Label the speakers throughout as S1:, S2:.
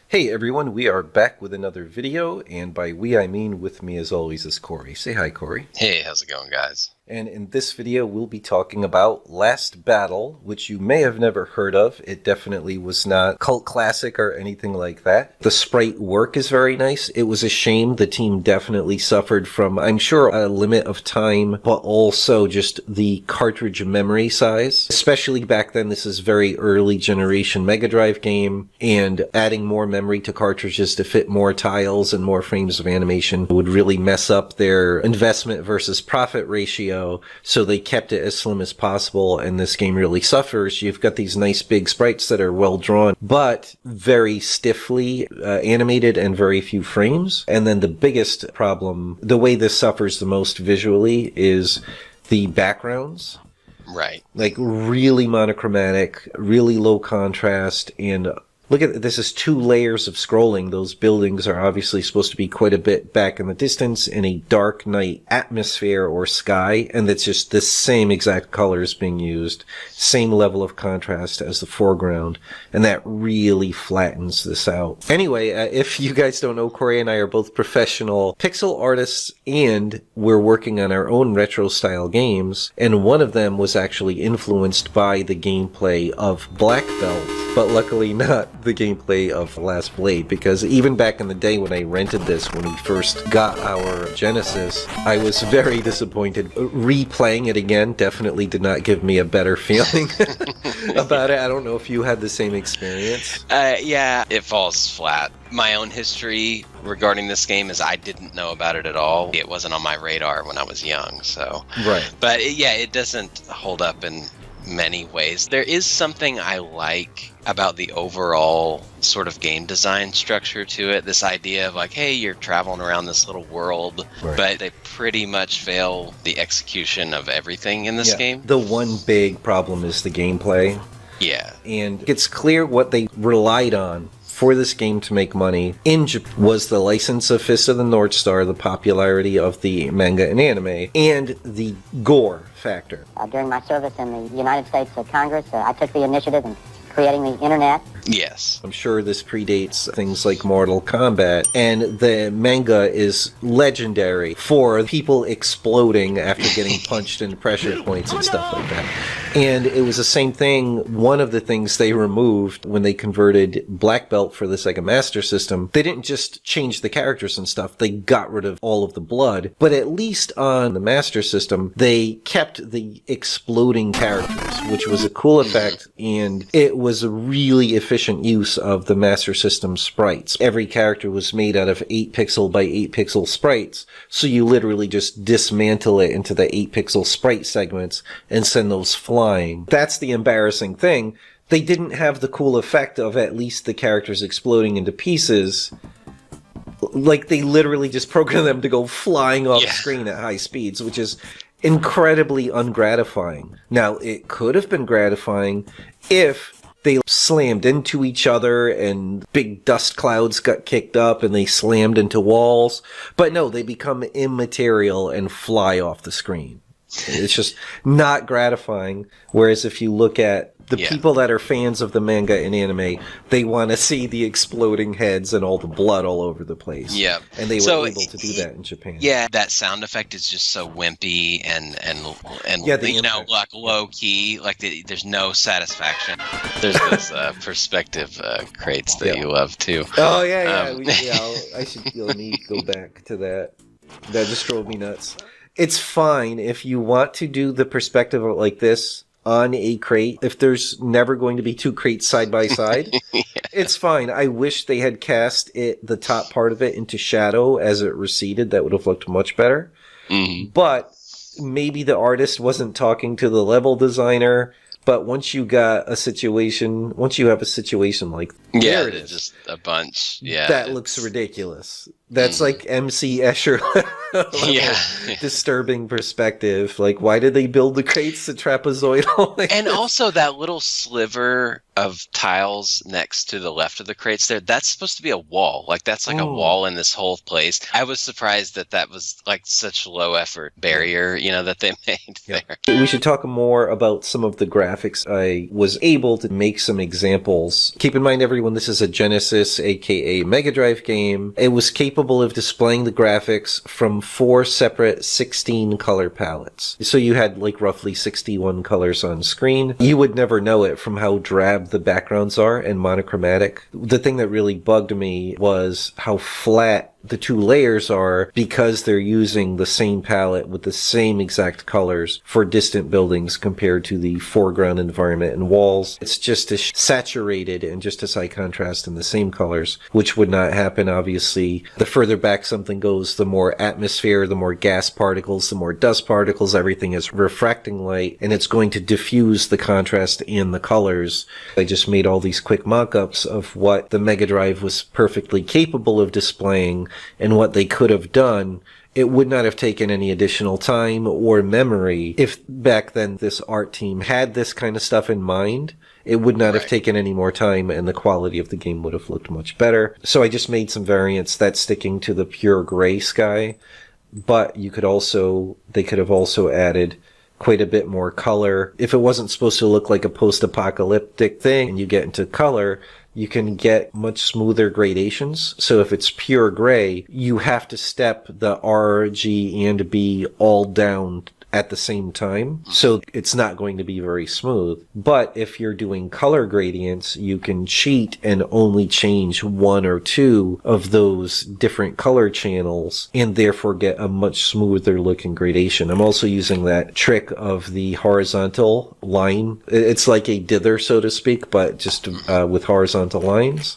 S1: Hey everyone, we are back with another video, and by we I mean with me as always is Corey. Say hi, Corey.
S2: Hey, how's it going, guys?
S1: And in this video, we'll be talking about Last Battle, which you may have never heard of. It definitely was not cult classic or anything like that. The sprite work is very nice. It was a shame the team definitely suffered from, I'm sure, a limit of time, but also just the cartridge memory size. Especially back then, this is very early generation Mega Drive game, and adding more memory to cartridges to fit more tiles and more frames of animation would really mess up their investment versus profit ratio. So they kept it as slim as possible, and this game really suffers. You've got these nice big sprites that are well drawn, but very stiffly animated and very few frames. And then the biggest problem, the way this suffers the most visually, is the backgrounds.
S2: Right.
S1: Like really monochromatic, really low contrast, and look at this is 2 layers of scrolling. Those buildings are obviously supposed to be quite a bit back in the distance in a dark night atmosphere or sky, and it's just the same exact colors being used, same level of contrast as the foreground, and that really flattens this out. Anyway, if you guys don't know, Corey and I are both professional pixel artists, and we're working on our own retro-style games, and one of them was actually influenced by the gameplay of Black Belt, but luckily not the gameplay of Last Blade, because even back in the day when I rented this when we first got our Genesis, I was very disappointed. Replaying it again definitely did not give me a better feeling about it. I don't know if you had the same experience.
S2: Yeah, it falls flat. My own history regarding this game is I didn't know about it at all. It wasn't on my radar when I was young, so.
S1: Right.
S2: But it doesn't hold up in many ways. There is something I like about the overall sort of game design structure to it. This idea of like, hey, you're traveling around this little world, right, but they pretty much fail the execution of everything in this game.
S1: The one big problem is the gameplay.
S2: Yeah.
S1: And it's clear what they relied on for this game to make money in Japan was the license of Fist of the North Star, the popularity of the manga and anime, and the gore factor.
S3: During my service in the United States Congress, I took the initiative in creating the internet.
S2: Yes.
S1: I'm sure this predates things like Mortal Kombat, and the manga is legendary for people exploding after getting punched in pressure points and stuff like that. And it was the same thing. One of the things they removed when they converted Black Belt for the Sega Master System, they didn't just change the characters and stuff, they got rid of all of the blood. But at least on the Master System, they kept the exploding characters, which was a cool effect, and it was a really efficient use of the Master System sprites. Every character was made out of 8 pixel by 8 pixel sprites, so you literally just dismantle it into the 8 pixel sprite segments and send those flying. That's the embarrassing thing. They didn't have the cool effect of at least the characters exploding into pieces. Like, they literally just programmed them to go flying off the screen at high speeds, which is incredibly ungratifying. Now, it could have been gratifying if they slammed into each other and big dust clouds got kicked up and they slammed into walls. But no, they become immaterial and fly off the screen. It's just not gratifying. Whereas if you look at the people that are fans of the manga and anime, they want to see the exploding heads and all the blood all over the place.
S2: Yeah.
S1: And they were able to do that in Japan.
S2: Yeah, that sound effect is just so wimpy and you know, like low key, like there's no satisfaction. There's those perspective crates that you love too.
S1: Oh yeah. I should let me go back to that. That just drove me nuts. It's fine if you want to do the perspective like this on a crate. If there's never going to be 2 crates side by side, it's fine. I wish they had cast the top part of it into shadow as it receded. That would have looked much better. Mm-hmm. But maybe the artist wasn't talking to the level designer. But once you have a situation like there it is,
S2: just a bunch. Yeah,
S1: that looks ridiculous. That's like MC Escher disturbing perspective. Like, why did they build the crates to trapezoidal?
S2: And also that little sliver of tiles next to the left of the crates there, that's supposed to be a wall. Like, that's like a wall in this whole place. I was surprised that was like such low effort barrier, that they made there.
S1: We should talk more about some of the graphics graphics, I was able to make some examples. Keep in mind, everyone, this is a Genesis, aka Mega Drive game. It was capable of displaying the graphics from 4 separate 16 color palettes. So you had like roughly 61 colors on screen. You would never know it from how drab the backgrounds are and monochromatic. The thing that really bugged me was how flat the 2 layers are, because they're using the same palette with the same exact colors for distant buildings compared to the foreground environment and walls. It's just as saturated and just as high contrast in the same colors, which would not happen, obviously. The further back something goes, the more atmosphere, the more gas particles, the more dust particles, everything is refracting light, and it's going to diffuse the contrast in the colors. I just made all these quick mock-ups of what the Mega Drive was perfectly capable of displaying and what they could have done. It would not have taken any additional time or memory if back then this art team had this kind of stuff in mind. It would not have taken any more time, and the quality of the game would have looked much better. So I just made some variants that's sticking to the pure gray sky, but they could have also added quite a bit more color. If it wasn't supposed to look like a post-apocalyptic thing and you get into color, you can get much smoother gradations. So if it's pure gray, you have to step the R, G, and B all down at the same time. So it's not going to be very smooth. But if you're doing color gradients, you can cheat and only change 1 or 2 of those different color channels and therefore get a much smoother looking gradation. I'm also using that trick of the horizontal line. It's like a dither, so to speak, but just with horizontal lines.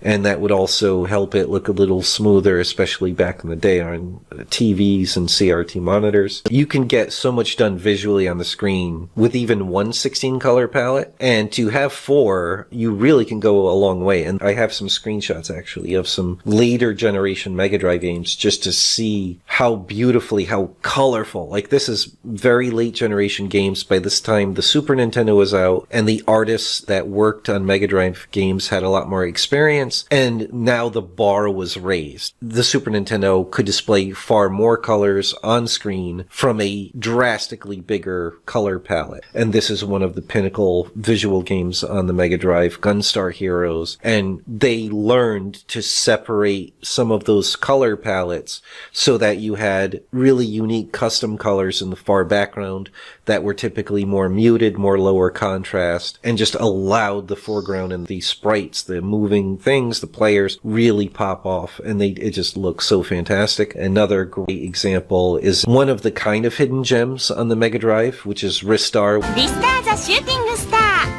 S1: And that would also help it look a little smoother, especially back in the day on TVs and CRT monitors. You can get so much done visually on the screen with even one 16-color palette. And to have 4, you really can go a long way. And I have some screenshots, actually, of some later generation Mega Drive games just to see how beautifully, how colorful. Like, this is very late generation games. By this time, the Super Nintendo was out, and the artists that worked on Mega Drive games had a lot more experience. And now the bar was raised. The Super Nintendo could display far more colors on screen from a drastically bigger color palette. And this is one of the pinnacle visual games on the Mega Drive, Gunstar Heroes. And they learned to separate some of those color palettes so that you had really unique custom colors in the far background that were typically more muted, more lower contrast, and just allowed the foreground and the sprites, the moving things, the players, really pop off, and it just looks so fantastic. Another great example is one of the kind of hidden gems on the Mega Drive, which is Ristar,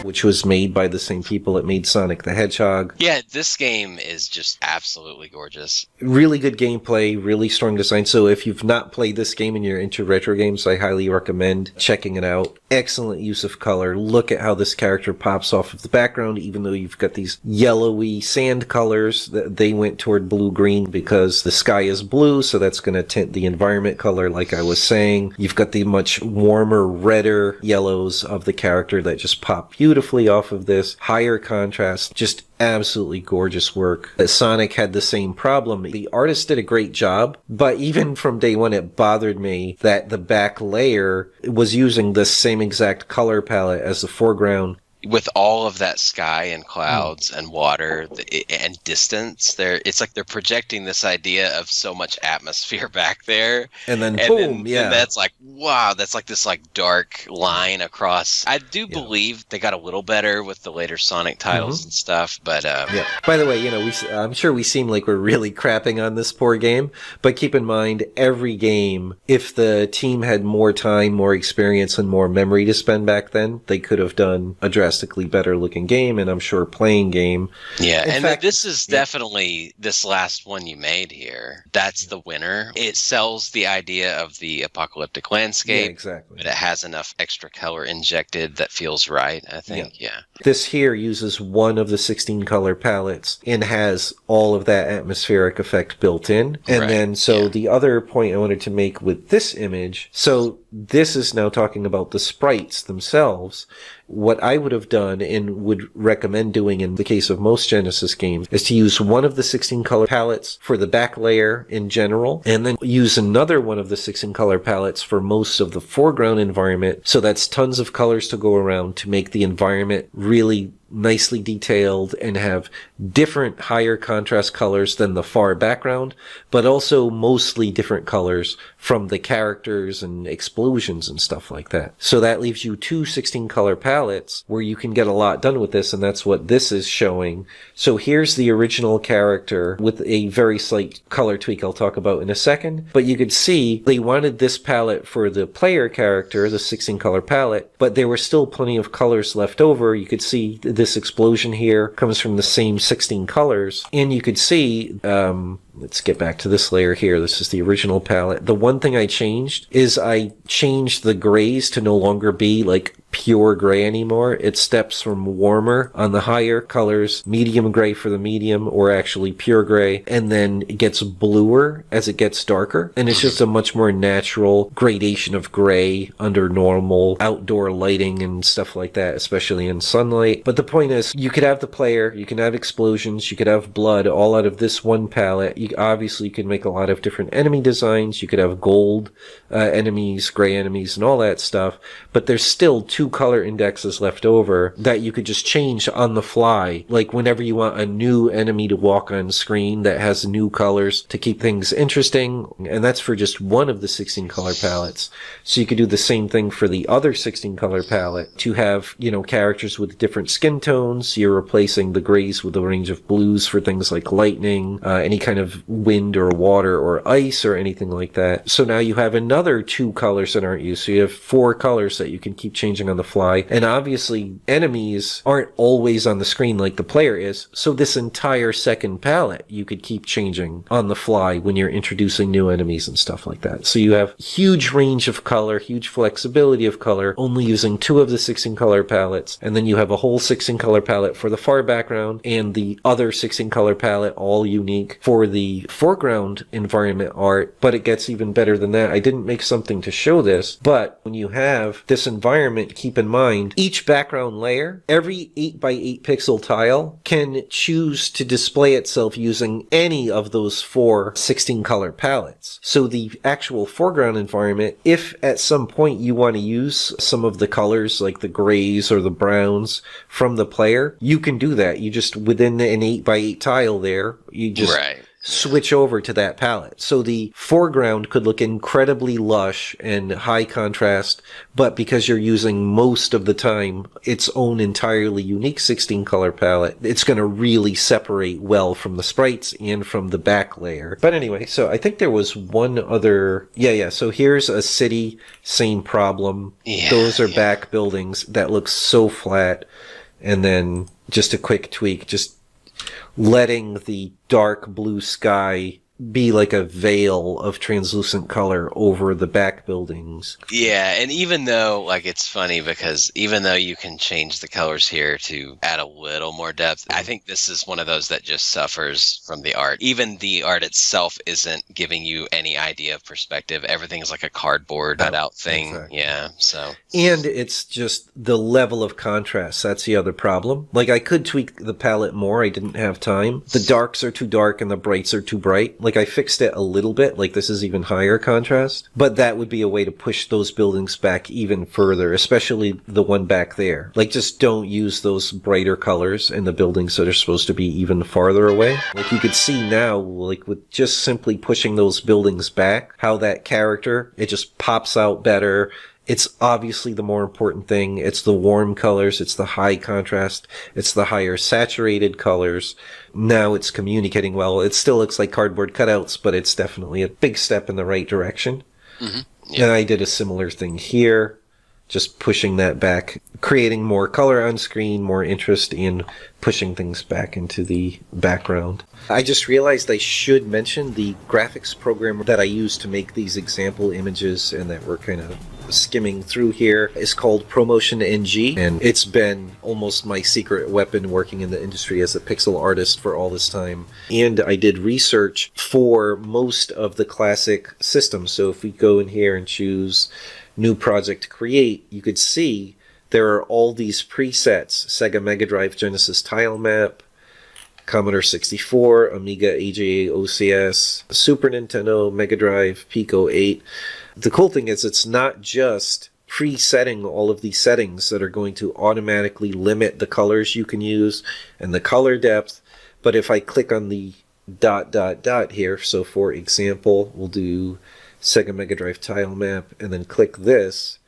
S1: which was made by the same people that made Sonic the Hedgehog.
S2: Yeah, this game is just absolutely gorgeous.
S1: Really good gameplay, really strong design. So if you've not played this game and you're into retro games, I highly recommend checking it out. Excellent use of color. Look at how this character pops off of the background, even though you've got these yellowy sand colors. They went toward blue-green because the sky is blue, so that's going to tint the environment color, like I was saying. You've got the much warmer, redder yellows of the character that just pop beautifully off of this. Higher contrast, just absolutely gorgeous work. Sonic had the same problem. The artist did a great job, but even from day one, it bothered me that the back layer was using the same exact color palette as the foreground.
S2: With all of that sky and clouds and water and distance, it's like they're projecting this idea of so much atmosphere back there.
S1: And then boom, yeah.
S2: And that's like, wow, that's like this like dark line across. I do believe they got a little better with the later Sonic titles and stuff, but...
S1: yeah. By the way, I'm sure we seem like we're really crapping on this poor game, but keep in mind, every game, if the team had more time, more experience, and more memory to spend back then, they could have done a drastically better looking game, and I'm sure playing game.
S2: Yeah, in fact, this is definitely this last one you made here. That's the winner. It sells the idea of the apocalyptic landscape.
S1: Yeah, exactly.
S2: But it has enough extra color injected that feels right, I think. Yeah.
S1: This here uses one of the 16 color palettes and has all of that atmospheric effect built in. And then, the other point I wanted to make with this image, so this is now talking about the sprites themselves. What I would have have done and would recommend doing in the case of most Genesis games is to use one of the 16 color palettes for the back layer in general, and then use another one of the 16 color palettes for most of the foreground environment. So that's tons of colors to go around to make the environment really nicely detailed and have different higher contrast colors than the far background, but also mostly different colors from the characters and explosions and stuff like that. So that leaves you two 16 color palettes where you can get a lot done with this, and that's what this is showing. So here's the original character with a very slight color tweak I'll talk about in a second, but you could see they wanted this palette for the player character, the 16 color palette, but there were still plenty of colors left over. You could see this explosion here comes from the same 16 colors, and you could see, let's get back to this layer here. This is the original palette. The one thing I changed is I changed the grays to no longer be like pure gray anymore. It steps from warmer on the higher colors, medium gray for the medium, or actually pure gray, and then it gets bluer as it gets darker. And it's just a much more natural gradation of gray under normal outdoor lighting and stuff like that, especially in sunlight. But the point is, you could have the player, you can have explosions, you could have blood, all out of this one palette. You obviously can make a lot of different enemy designs. You could have gold enemies, gray enemies, and all that stuff. But there's still two color indexes left over that you could just change on the fly. Like whenever you want a new enemy to walk on screen that has new colors to keep things interesting. And that's for just one of the 16 color palettes. So you could do the same thing for the other 16 color palette to have, characters with different skin tones. You're replacing the grays with a range of blues for things like lightning, any kind of wind or water or ice or anything like that. So now you have another two colors that aren't used. So you have four colors that you can keep changing on the fly. And obviously enemies aren't always on the screen like the player is. So this entire second palette you could keep changing on the fly when you're introducing new enemies and stuff like that. So you have huge range of color, huge flexibility of color, only using two of the 16 color palettes. And then you have a whole 16 color palette for the far background and the other 16 color palette, all unique for the foreground environment art. But it gets even better than that. I didn't make something to show this, but when you have this environment, keep in mind each background layer, every 8x8 pixel tile can choose to display itself using any of those four 16 color palettes. So the actual foreground environment, if at some point you want to use some of the colors like the grays or the browns from the player, you can do that. You just, within an 8x8 tile there, you just switch over to that palette. So the foreground could look incredibly lush and high contrast, but because you're using most of the time its own entirely unique 16 color palette, it's going to really separate well from the sprites and from the back layer. But anyway, so I think there was one other, so here's a city, same problem. Those are back buildings that look so flat. And then just a quick tweak, just letting the dark blue sky be like a veil of translucent color over the back buildings.
S2: Yeah, and even though, it's funny because even though you can change the colors here to add a little more depth, I think this is one of those that just suffers from the art. Even the art itself isn't giving you any idea of perspective. Everything's like a cardboard cutout thing. Exactly. Yeah, so. And
S1: it's just the level of contrast. That's the other problem. I could tweak the palette more. I didn't have time. The darks are too dark and the brights are too bright. I fixed it a little bit, this is even higher contrast, but that would be a way to push those buildings back even further, especially the one back there. Just don't use those brighter colors in the buildings that are supposed to be even farther away. You could see now, with just simply pushing those buildings back, how that character, it just pops out better. It's obviously the more important thing. It's the warm colors. It's the high contrast. It's the higher saturated colors. Now it's communicating well. It still looks like cardboard cutouts, but it's definitely a big step in the right direction. Mm-hmm. Yeah. And I did a similar thing here, just pushing that back, creating more color on screen, more interest in pushing things back into the background. I just realized I should mention the graphics program that I use to make these example images and that we're kind of skimming through here is called Promotion NG, and it's been almost my secret weapon working in the industry as a pixel artist for all this time. And I did research for most of the classic systems. So if we go in here and choose New Project Create, you could see there are all these presets: Sega Mega Drive Genesis Tile Map, Commodore 64, Amiga AJA OCS, Super Nintendo, Mega Drive, Pico 8. The cool thing is it's not just presetting all of these settings that are going to automatically limit the colors you can use and the color depth, but if I click on the ... here, so for example, we'll do Sega Mega Drive Tile Map and then click this,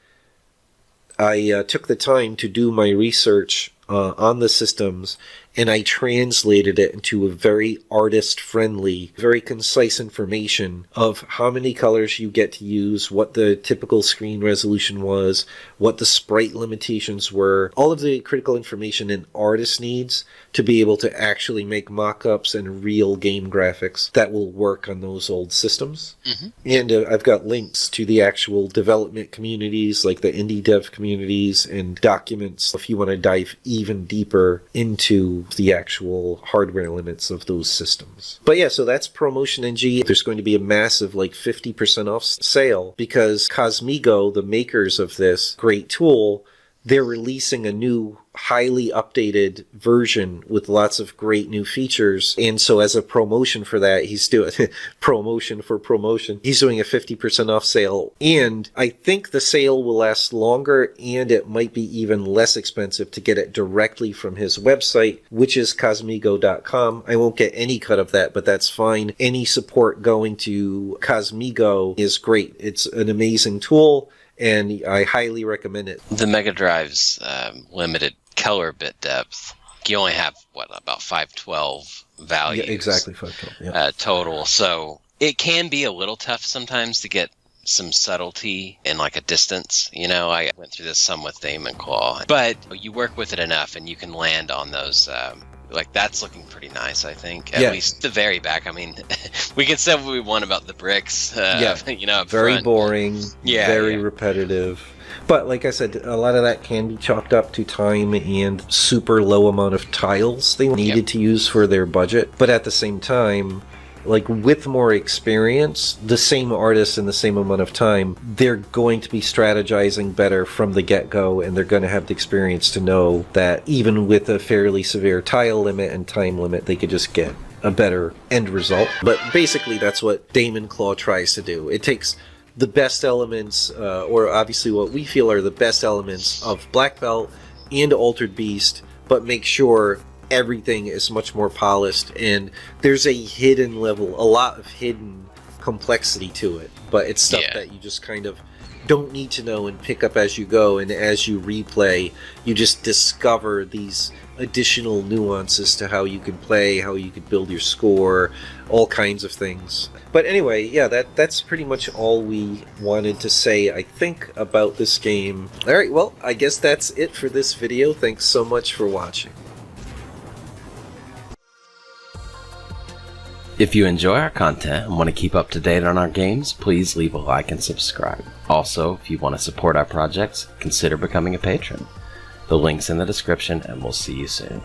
S1: I took the time to do my research on the systems, and I translated it into a very artist-friendly, very concise information of how many colors you get to use, what the typical screen resolution was, what the sprite limitations were, all of the critical information an artist needs to be able to actually make mock-ups and real game graphics that will work on those old systems. Mm-hmm. And I've got links to the actual development communities, like the indie dev communities, and documents if you want to dive even deeper into the actual hardware limits of those systems. But yeah, so that's ProMotion NG. There's going to be a massive 50% off sale because Cosmigo, the makers of this great tool, they're releasing a new highly updated version with lots of great new features. And so as a promotion for that, he's doing promotion for promotion. He's doing a 50% off sale. And I think the sale will last longer, and it might be even less expensive to get it directly from his website, which is Cosmigo.com. I won't get any cut of that, but that's fine. Any support going to Cosmigo is great. It's an amazing tool, and I highly recommend it.
S2: The Mega Drive's limited color bit depth, you only have, about 512 values.
S1: Yeah, exactly, 512.
S2: Total. So it can be a little tough sometimes to get some subtlety in a distance. I went through this some with Aim and Claw. But you work with it enough and you can land on those... that's looking pretty nice, I think. At least the very back. I mean, we can say what we want about the bricks. Up
S1: very
S2: front.
S1: Boring. Very repetitive. But like I said, a lot of that can be chalked up to time and super low amount of tiles they needed to use for their budget. But at the same time, with more experience, the same artists in the same amount of time, they're going to be strategizing better from the get-go, and they're going to have the experience to know that even with a fairly severe tile limit and time limit, they could just get a better end result. But basically, that's what Damon Claw tries to do. It takes the best elements, or obviously what we feel are the best elements of Black Belt and Altered Beast, but make sure everything is much more polished, and there's a hidden level, a lot of hidden complexity to it, but it's stuff that you just kind of don't need to know and pick up as you go, and as you replay, you just discover these additional nuances to how you can play, how you could build your score, all kinds of things. But anyway, that's pretty much all we wanted to say, I think, about this game. Alright, well, I guess that's it for this video. Thanks so much for watching.
S4: If you enjoy our content and want to keep up to date on our games, please leave a like and subscribe. Also, if you want to support our projects, consider becoming a patron. The link's in the description, and we'll see you soon.